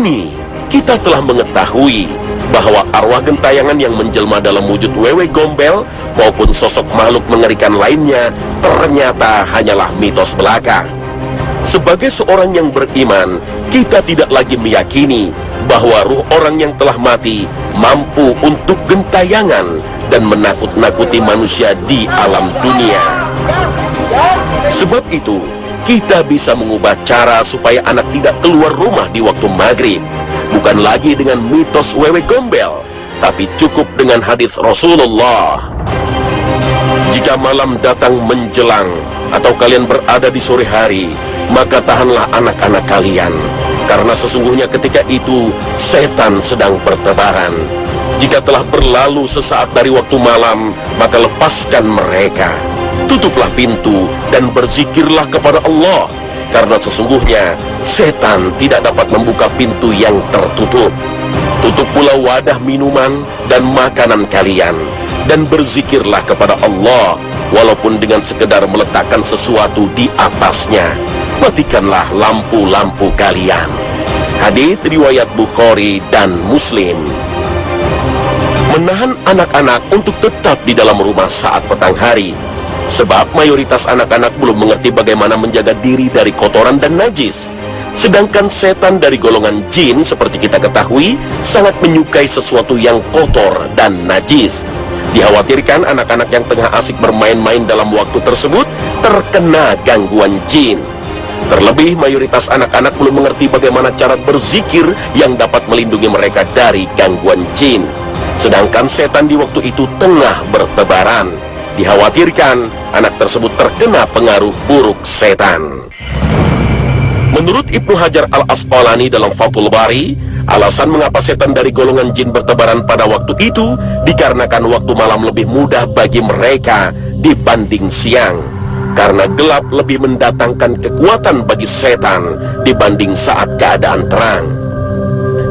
Kini, kita telah mengetahui bahwa arwah gentayangan yang menjelma dalam wujud wewe gombel maupun sosok makhluk mengerikan lainnya ternyata hanyalah mitos belaka. Sebagai seorang yang beriman, kita tidak lagi meyakini bahwa ruh orang yang telah mati mampu untuk gentayangan dan menakut-nakuti manusia di alam dunia. Sebab itu, kita bisa mengubah cara supaya anak tidak keluar rumah di waktu maghrib. Bukan lagi dengan mitos wewe gombel, tapi cukup dengan hadis Rasulullah. Jika malam datang menjelang atau kalian berada di sore hari, maka tahanlah anak-anak kalian, karena sesungguhnya ketika itu setan sedang bertebaran. Jika telah berlalu sesaat dari waktu malam, maka lepaskan mereka. Tutuplah pintu dan berzikirlah kepada Allah, karena sesungguhnya setan tidak dapat membuka pintu yang tertutup. Tutup pula wadah minuman dan makanan kalian, dan berzikirlah kepada Allah, walaupun dengan sekedar meletakkan sesuatu di atasnya. Matikanlah lampu-lampu kalian. Hadis riwayat Bukhari dan Muslim. Menahan anak-anak untuk tetap di dalam rumah saat petang hari, sebab mayoritas anak-anak belum mengerti bagaimana menjaga diri dari kotoran dan najis. Sedangkan setan dari golongan jin seperti kita ketahui sangat menyukai sesuatu yang kotor dan najis. Dikhawatirkan anak-anak yang tengah asik bermain-main dalam waktu tersebut terkena gangguan jin. Terlebih mayoritas anak-anak belum mengerti bagaimana cara berzikir yang dapat melindungi mereka dari gangguan jin. Sedangkan setan di waktu itu tengah bertebaran. Dikhawatirkan anak tersebut terkena pengaruh buruk setan. Menurut Ibnu Hajar Al-Asqalani dalam Fathul Bari, alasan mengapa setan dari golongan jin bertebaran pada waktu itu dikarenakan waktu malam lebih mudah bagi mereka dibanding siang. Karena gelap lebih mendatangkan kekuatan bagi setan dibanding saat keadaan terang.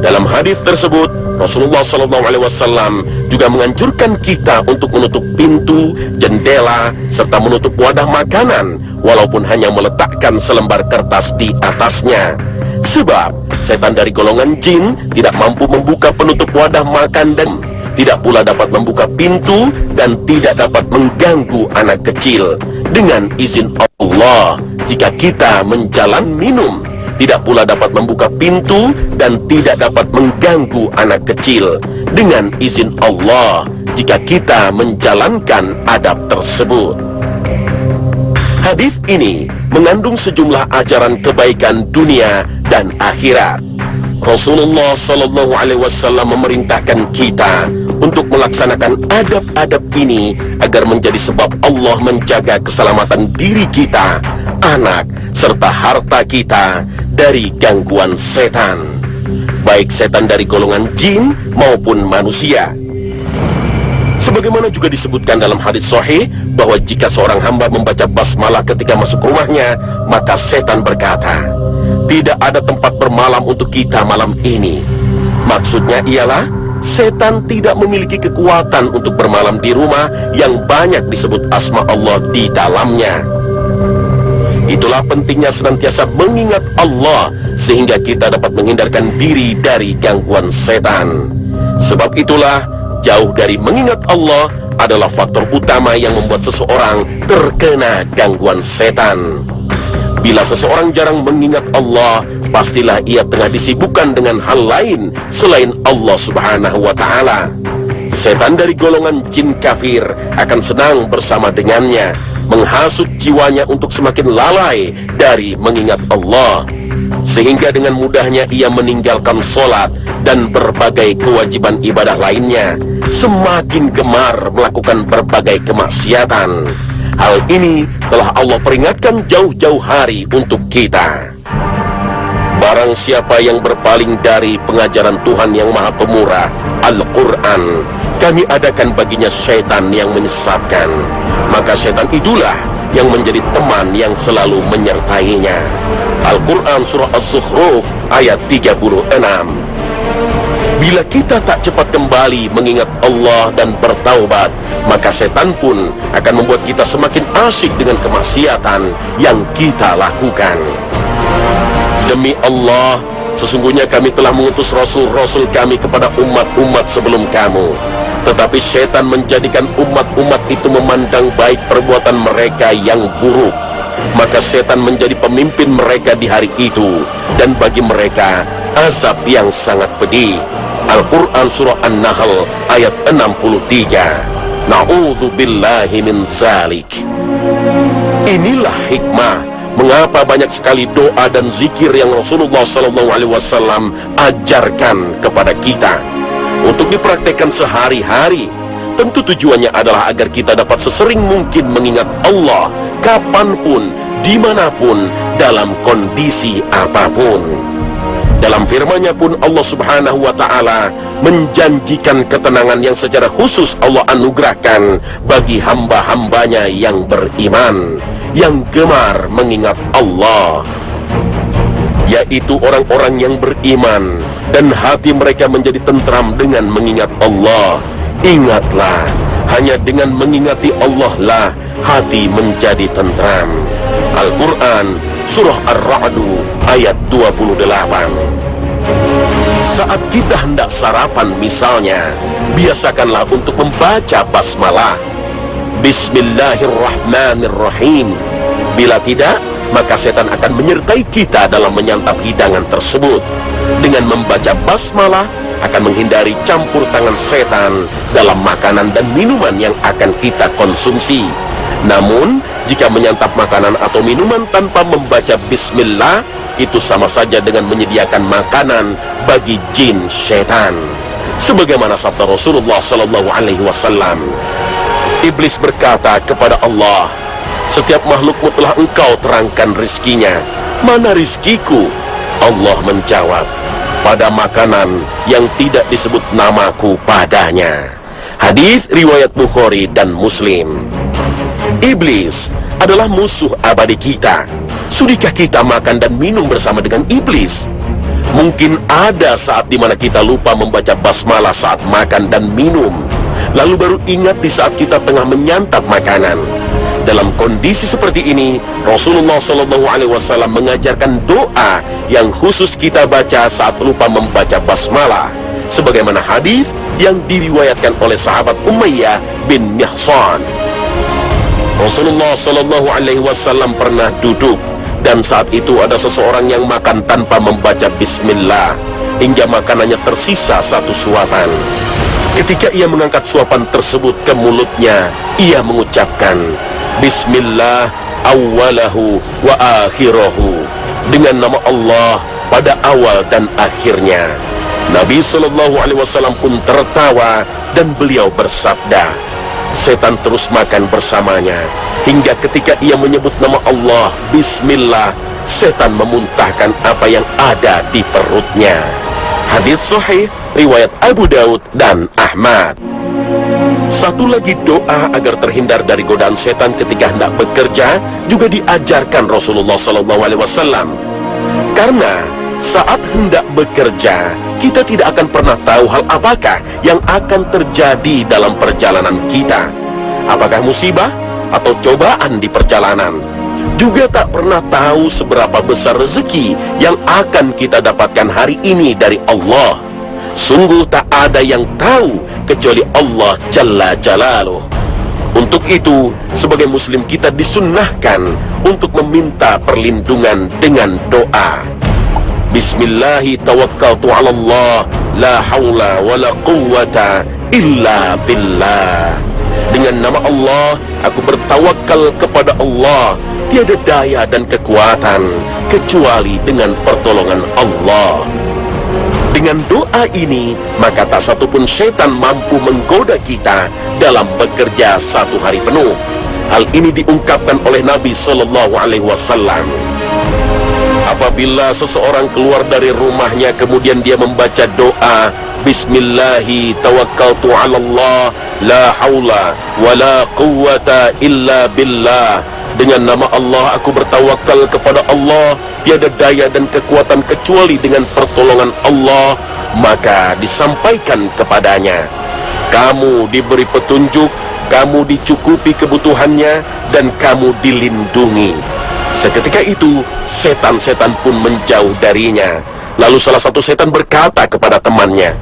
Dalam hadis tersebut, Rasulullah SAW juga menganjurkan kita untuk menutup pintu, jendela, serta menutup wadah makanan, walaupun hanya meletakkan selembar kertas di atasnya. Sebab setan dari golongan jin tidak mampu membuka penutup wadah makan dan tidak pula dapat membuka pintu dan tidak dapat mengganggu anak kecil. Dengan izin Allah, jika kita menjalan minum, tidak pula dapat membuka pintu dan tidak dapat mengganggu anak kecil. Dengan izin Allah, jika kita menjalankan adab tersebut. Hadis ini mengandung sejumlah ajaran kebaikan dunia dan akhirat. Rasulullah SAW memerintahkan kita untuk melaksanakan adab-adab ini agar menjadi sebab Allah menjaga keselamatan diri kita, anak, serta harta kita dari gangguan setan, baik setan dari golongan jin maupun manusia. Sebagaimana juga disebutkan dalam hadis sahih bahwa jika seorang hamba membaca basmalah ketika masuk rumahnya, maka setan berkata, "Tidak ada tempat bermalam untuk kita malam ini." Maksudnya ialah setan tidak memiliki kekuatan untuk bermalam di rumah yang banyak disebut asma Allah di dalamnya. Itulah pentingnya senantiasa mengingat Allah sehingga kita dapat menghindarkan diri dari gangguan setan. Sebab itulah jauh dari mengingat Allah adalah faktor utama yang membuat seseorang terkena gangguan setan. Bila seseorang jarang mengingat Allah, pastilah ia tengah disibukkan dengan hal lain selain Allah Subhanahu wa ta'ala. Setan dari golongan jin kafir akan senang bersama dengannya, menghasut jiwanya untuk semakin lalai dari mengingat Allah, sehingga dengan mudahnya ia meninggalkan sholat dan berbagai kewajiban ibadah lainnya, semakin gemar melakukan berbagai kemaksiatan. Hal ini telah Allah peringatkan jauh-jauh hari untuk kita. Barang siapa yang berpaling dari pengajaran Tuhan yang Maha Pemurah, Al-Quran, kami adakan baginya syaitan yang menyesatkan. Maka syaitan itulah yang menjadi teman yang selalu menyertainya. Al-Quran Surah Az-Zukhruf ayat 36. Bila kita tak cepat kembali mengingat Allah dan bertaubat, maka setan pun akan membuat kita semakin asyik dengan kemaksiatan yang kita lakukan. Demi Allah, Sesungguhnya kami telah mengutus rasul-rasul kami kepada umat-umat sebelum kamu, tetapi setan menjadikan umat-umat itu memandang baik perbuatan mereka yang buruk. Maka setan menjadi pemimpin mereka di hari itu, dan bagi mereka azab yang sangat pedih. Al-Quran Surah An-Nahl ayat 63. Na'udzubillahi min zalik. Inilah hikmah mengapa banyak sekali doa dan zikir yang Rasulullah SAW ajarkan kepada kita untuk dipraktekkan sehari-hari. Tentu tujuannya adalah agar kita dapat sesering mungkin mengingat Allah kapanpun, dimanapun, dalam kondisi apapun. Dalam firman-Nya pun Allah Subhanahu wa Ta'ala menjanjikan ketenangan yang secara khusus Allah anugerahkan bagi hamba-hambanya yang beriman, yang gemar mengingat Allah, yaitu orang-orang yang beriman dan hati mereka menjadi tentram dengan mengingat Allah. Ingatlah, hanya dengan mengingati Allah lah hati menjadi tentram. Al-Quran Surah Ar-Ra'd ayat 28. Saat kita hendak sarapan misalnya, biasakanlah untuk membaca basmalah, Bismillahirrahmanirrahim. Bila tidak, maka setan akan menyertai kita dalam menyantap hidangan tersebut. Dengan membaca basmalah akan menghindari campur tangan setan dalam makanan dan minuman yang akan kita konsumsi. Namun, jika menyantap makanan atau minuman tanpa membaca bismillah, itu sama saja dengan menyediakan makanan bagi jin setan. Sebagaimana sabda Rasulullah SAW, Iblis berkata kepada Allah, "Setiap makhlukmu telah engkau terangkan rizkinya. Mana rizkiku?" Allah menjawab, "Pada makanan yang tidak disebut namaku padanya." Hadis riwayat Bukhari dan Muslim. Iblis adalah musuh abadi kita. Sudahkah kita makan dan minum bersama dengan iblis? Mungkin ada saat dimana kita lupa membaca basmalah saat makan dan minum, lalu baru ingat di saat kita tengah menyantap makanan. Dalam kondisi seperti ini, Rasulullah SAW mengajarkan doa yang khusus kita baca saat lupa membaca basmalah, sebagaimana hadis yang diriwayatkan oleh sahabat Umayyah bin Mihsan. Rasulullah SAW pernah duduk, dan saat itu ada seseorang yang makan tanpa membaca bismillah hingga makanannya tersisa satu suapan. Ketika ia mengangkat suapan tersebut ke mulutnya, ia mengucapkan bismillah awwalahu wa akhirahu, dengan nama Allah pada awal dan akhirnya. Nabi SAW pun tertawa dan beliau bersabda, setan terus makan bersamanya hingga ketika ia menyebut nama Allah bismillah, setan memuntahkan apa yang ada di perutnya. Hadis sahih riwayat Abu Daud dan Ahmad. Satu lagi doa agar terhindar dari godaan setan ketika hendak bekerja juga diajarkan Rasulullah SAW. Karena saat hendak bekerja, kita tidak akan pernah tahu hal apakah yang akan terjadi dalam perjalanan kita. Apakah musibah atau cobaan di perjalanan. Juga tak pernah tahu seberapa besar rezeki yang akan kita dapatkan hari ini dari Allah. Sungguh tak ada yang tahu kecuali Allah Jalla Jalaluh. Untuk itu, sebagai muslim kita disunnahkan untuk meminta perlindungan dengan doa. Bismillahi tawakkaltu ala Allah, la hawla wa la quwwata illa billah. Dengan nama Allah, aku bertawakal kepada Allah, tiada daya dan kekuatan kecuali dengan pertolongan Allah. Dengan doa ini, maka tak satupun setan mampu menggoda kita dalam bekerja satu hari penuh. Hal ini diungkapkan oleh Nabi SAW. Apabila seseorang keluar dari rumahnya kemudian dia membaca doa Bismillahi tawakkaltu ala Allah, la haula wa la quwwata illa billah. Dengan nama Allah aku bertawakal kepada Allah, tiada daya dan kekuatan kecuali dengan pertolongan Allah. Maka disampaikan kepadanya, kamu diberi petunjuk, kamu dicukupi kebutuhannya, dan kamu dilindungi. Seketika itu setan-setan pun menjauh darinya. Lalu salah satu setan berkata kepada temannya,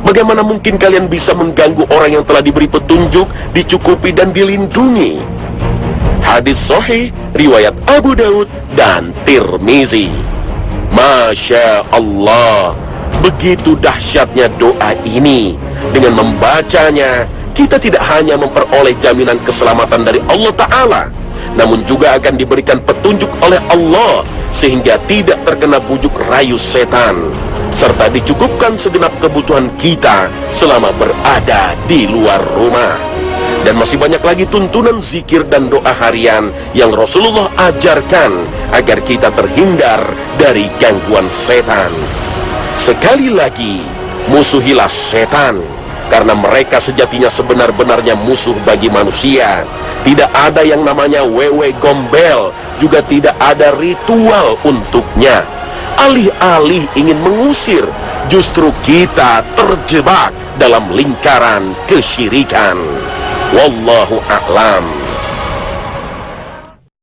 "Bagaimana mungkin kalian bisa mengganggu orang yang telah diberi petunjuk, dicukupi dan dilindungi?" Hadis sahih riwayat Abu Daud dan Tirmizi. Masya Allah, begitu dahsyatnya doa ini. Dengan membacanya, kita tidak hanya memperoleh jaminan keselamatan dari Allah Ta'ala, namun juga akan diberikan petunjuk oleh Allah sehingga tidak terkena bujuk rayu setan, serta dicukupkan segenap kebutuhan kita selama berada di luar rumah. Dan masih banyak lagi tuntunan zikir dan doa harian yang Rasulullah ajarkan agar kita terhindar dari gangguan setan. Sekali lagi, musuhilah setan, karena mereka sejatinya sebenar-benarnya musuh bagi manusia. Tidak ada yang namanya wewe gombel, juga tidak ada ritual untuknya. Alih-alih ingin mengusir, justru kita terjebak dalam lingkaran kesyirikan. Wallahu a'lam.